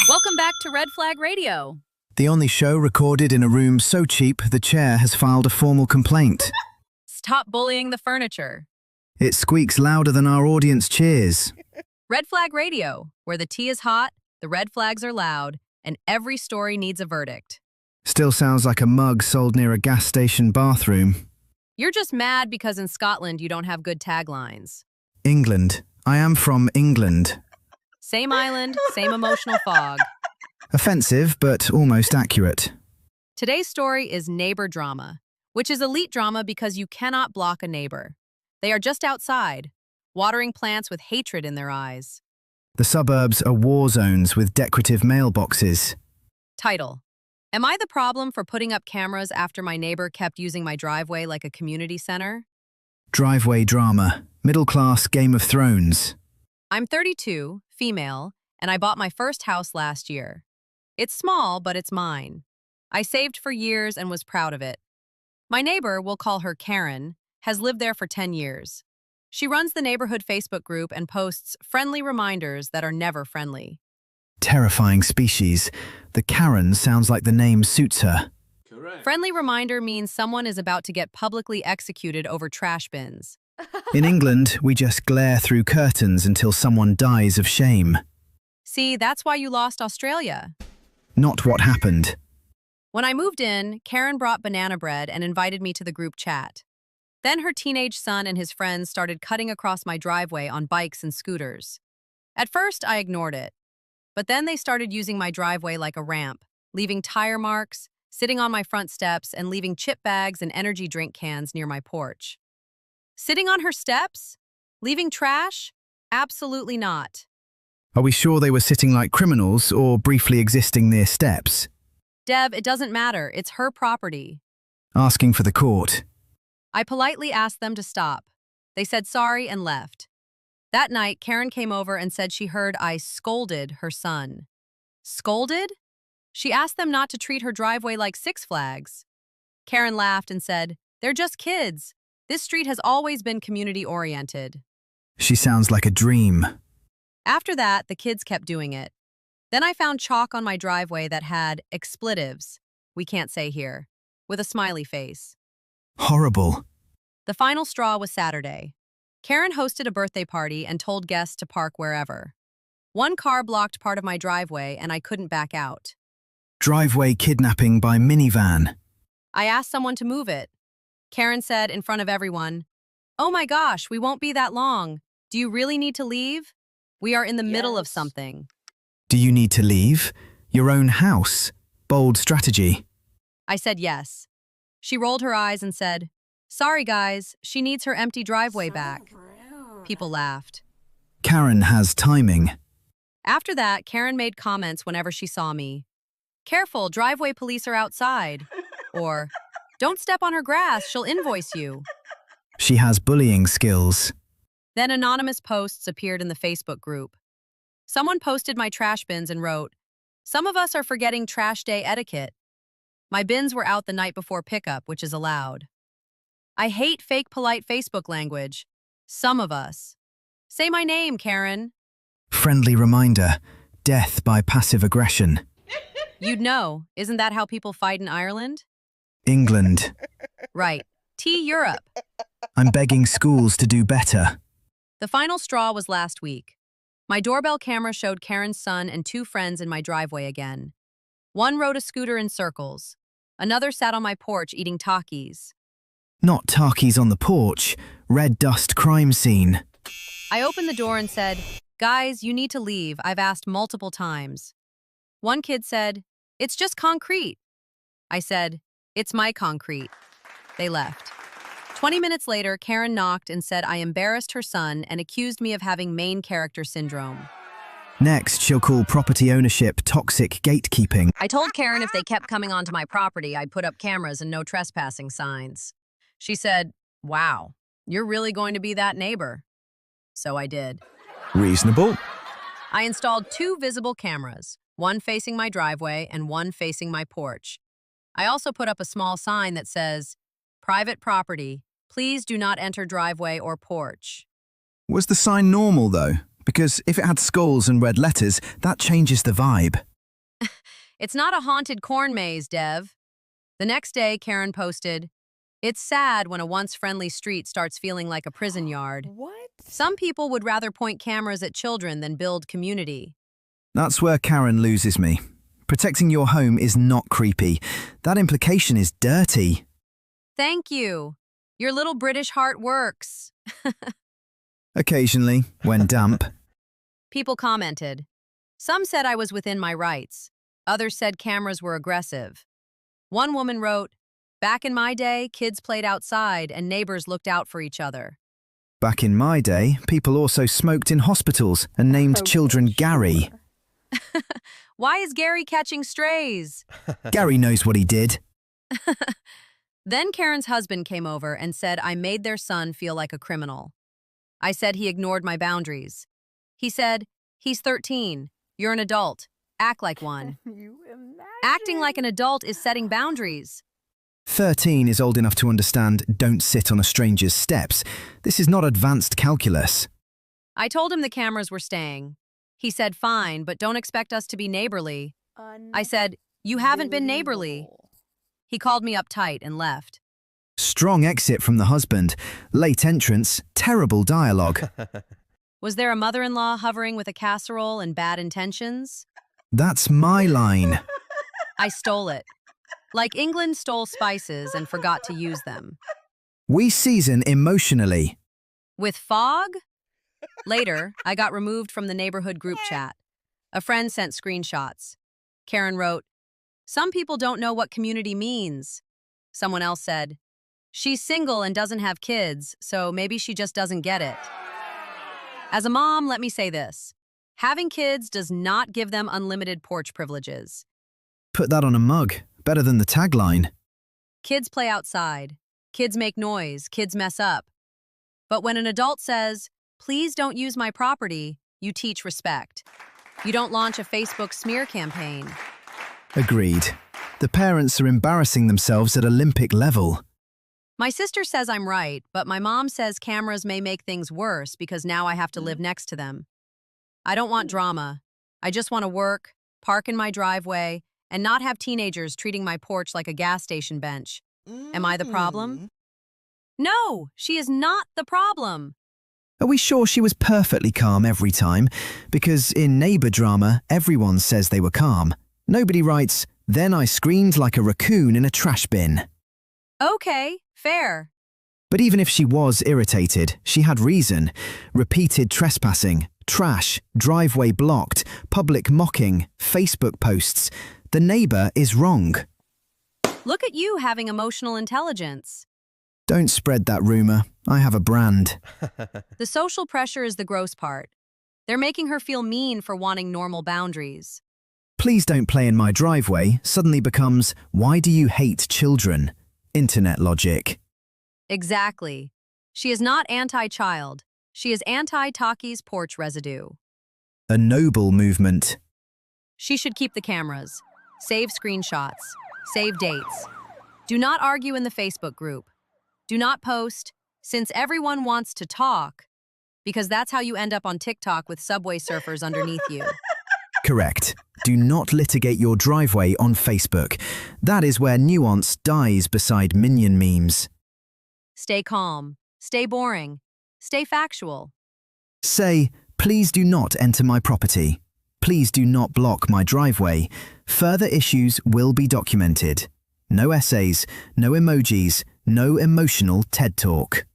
Welcome back to Red Flag Radio. The only show recorded in a room so cheap the chair has filed a formal complaint. Stop bullying the furniture. It squeaks louder than our audience cheers. Red Flag Radio, where the tea is hot, the red flags are loud, and every story needs a verdict. Still sounds like a mug sold near a gas station bathroom. You're just mad because in Scotland you don't have good taglines. England. I am from England. Same island, same emotional fog. Offensive, but almost accurate. Today's story is neighbor drama, which is elite drama because you cannot block a neighbor. They are just outside, watering plants with hatred in their eyes. The suburbs are war zones with decorative mailboxes. Title: Am I the problem for putting up cameras after my neighbor kept using my driveway like a community center? Driveway drama. Middle-class Game of Thrones. I'm 32, female, and I bought my first house last year. It's small, but it's mine. I saved for years and was proud of it. My neighbor, we'll call her Karen, has lived there for 10 years. She runs the neighborhood Facebook group and posts friendly reminders that are never friendly. Terrifying species. The Karen sounds like the name suits her. Correct. Friendly reminder means someone is about to get publicly executed over trash bins. In England, we just glare through curtains until someone dies of shame. See, that's why you lost Australia. Not what happened. When I moved in, Karen brought banana bread and invited me to the group chat. Then her teenage son and his friends started cutting across my driveway on bikes and scooters. At first, I ignored it. But then they started using my driveway like a ramp, leaving tire marks, sitting on my front steps, and leaving chip bags and energy drink cans near my porch. Sitting on her steps? Leaving trash? Absolutely not. Are we sure they were sitting like criminals or briefly existing near steps? Deb, it doesn't matter. It's her property. Asking for the court. I politely asked them to stop. They said sorry and left. That night, Karen came over and said she heard I scolded her son. Scolded? She asked them not to treat her driveway like Six Flags. Karen laughed and said, "They're just kids. This street has always been community-oriented." She sounds like a dream. After that, the kids kept doing it. Then I found chalk on my driveway that had expletives, we can't say here, with a smiley face. Horrible. The final straw was Saturday. Karen hosted a birthday party and told guests to park wherever. One car blocked part of my driveway and I couldn't back out. Driveway kidnapping by minivan. I asked someone to move it. Karen said in front of everyone, "Oh my gosh, we won't be that long. Do you really need to leave? We are in the middle of something." Do you need to leave? Your own house. Bold strategy. I said yes. She rolled her eyes and said, "Sorry guys, she needs her empty driveway back." People laughed. Karen has timing. After that, Karen made comments whenever she saw me. "Careful, driveway police are outside." Or, "Don't step on her grass, she'll invoice you." She has bullying skills. Then anonymous posts appeared in the Facebook group. Someone posted my trash bins and wrote, "Some of us are forgetting trash day etiquette." My bins were out the night before pickup, which is allowed. I hate fake polite Facebook language. Some of us. Say my name, Karen. Friendly reminder. Death by passive aggression. You'd know. Isn't that how people fight in Ireland? England. Right. Europe. I'm begging schools to do better. The final straw was last week. My doorbell camera showed Karen's son and two friends in my driveway again. One rode a scooter in circles. Another sat on my porch eating Takis. Not Takis on the porch. Red dust crime scene. I opened the door and said, "Guys, you need to leave. I've asked multiple times." One kid said, "It's just concrete." I said, "It's my concrete." They left. 20 minutes later, Karen knocked and said I embarrassed her son and accused me of having main character syndrome. Next, she'll call property ownership toxic gatekeeping. I told Karen if they kept coming onto my property, I'd put up cameras and no trespassing signs. She said, "Wow, you're really going to be that neighbor." So I did. Reasonable. I installed 2 visible cameras, one facing my driveway and one facing my porch. I also put up a small sign that says, "Private property. Please do not enter driveway or porch." Was the sign normal, though? Because if it had skulls and red letters, that changes the vibe. It's not a haunted corn maze, Dev. The next day, Karen posted, "It's sad when a once friendly street starts feeling like a prison yard. What? Some people would rather point cameras at children than build community." That's where Karen loses me. Protecting your home is not creepy. That implication is dirty. Thank you. Your little British heart works. Occasionally, when damp. People commented. Some said I was within my rights. Others said cameras were aggressive. One woman wrote, "Back in my day, kids played outside and neighbors looked out for each other." Back in my day, people also smoked in hospitals and named children Gary. Why is Gary catching strays? Gary knows what he did. Then Karen's husband came over and said I made their son feel like a criminal. I said he ignored my boundaries. He said, "He's 13. You're an adult. Act like one." You imagine? Acting like an adult is setting boundaries. 13 is old enough to understand don't sit on a stranger's steps. This is not advanced calculus. I told him the cameras were staying. He said, "Fine, but don't expect us to be neighborly." I said, "You haven't been neighborly." He called me uptight and left. Strong exit from the husband. Late entrance. Terrible dialogue. Was there a mother-in-law hovering with a casserole and bad intentions? That's my line. I stole it. Like England stole spices and forgot to use them. We season emotionally. With fog? Later, I got removed from the neighborhood group chat. A friend sent screenshots. Karen wrote, "Some people don't know what community means." Someone else said, "She's single and doesn't have kids, so maybe she just doesn't get it." As a mom, let me say this. Having kids does not give them unlimited porch privileges. Put that on a mug. Better than the tagline. Kids play outside. Kids make noise. Kids mess up. But when an adult says, "Please don't use my property," you teach respect. You don't launch a Facebook smear campaign. Agreed. The parents are embarrassing themselves at Olympic level. My sister says I'm right, but my mom says cameras may make things worse because now I have to live next to them. I don't want drama. I just want to work, park in my driveway, and not have teenagers treating my porch like a gas station bench. Am I the problem? No, she is not the problem. Are we sure she was perfectly calm every time? Because in neighbor drama, everyone says they were calm. Nobody writes, "Then I screamed like a raccoon in a trash bin." Okay, fair. But even if she was irritated, she had reason. Repeated trespassing, trash, driveway blocked, public mocking, Facebook posts. The neighbor is wrong. Look at you having emotional intelligence. Don't spread that rumor. I have a brand. The social pressure is the gross part. They're making her feel mean for wanting normal boundaries. Please don't play in my driveway suddenly becomes, why do you hate children? Internet logic. Exactly. She is not anti-child. She is anti-Taki's porch residue. A noble movement. She should keep the cameras. Save screenshots. Save dates. Do not argue in the Facebook group. Do not post, since everyone wants to talk, because that's how you end up on TikTok with subway surfers underneath you. Correct. Do not litigate your driveway on Facebook. That is where nuance dies beside minion memes. Stay calm. Stay boring. Stay factual. Say, please do not enter my property. Please do not block my driveway. Further issues will be documented. No essays, no emojis, no emotional TED Talk.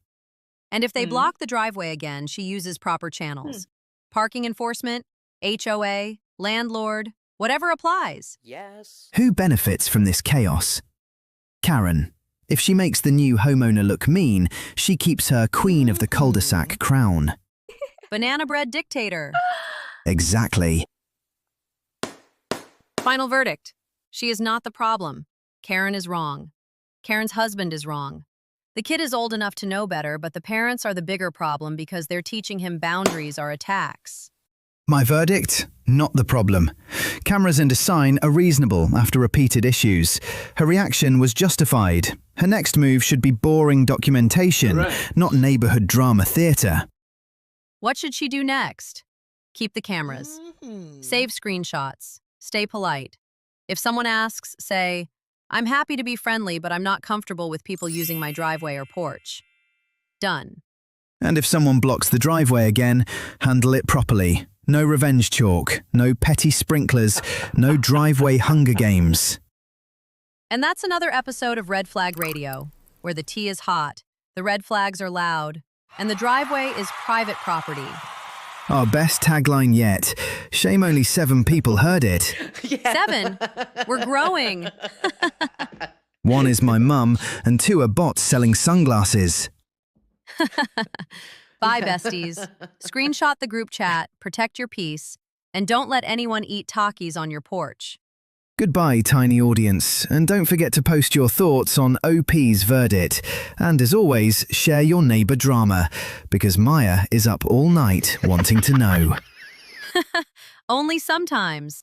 And if they block the driveway again, she uses proper channels. Parking enforcement, HOA, landlord, whatever applies. Yes. Who benefits from this chaos? Karen. If she makes the new homeowner look mean, she keeps her queen of the cul-de-sac crown. Banana bread dictator. Exactly. Final verdict. She is not the problem. Karen is wrong. Karen's husband is wrong. The kid is old enough to know better, but the parents are the bigger problem because they're teaching him boundaries are attacks. My verdict? Not the problem. Cameras and design are reasonable after repeated issues. Her reaction was justified. Her next move should be boring documentation, not neighborhood drama theater. What should she do next? Keep the cameras. Save screenshots. Stay polite. If someone asks, say, I'm happy to be friendly, but I'm not comfortable with people using my driveway or porch. Done. And if someone blocks the driveway again, handle it properly. No revenge chalk, no petty sprinklers, no driveway Hunger Games. And that's another episode of Red Flag Radio, where the tea is hot, the red flags are loud, and the driveway is private property. Our best tagline yet. Shame only 7 people heard it. Yeah. 7? We're growing. 1 is my mum, and 2 are bots selling sunglasses. Bye, besties. Screenshot the group chat, protect your peace, and don't let anyone eat Takis on your porch. Goodbye, tiny audience, and don't forget to post your thoughts on OP's verdict. And as always, share your neighbour drama, because Maya is up all night wanting to know. Only sometimes.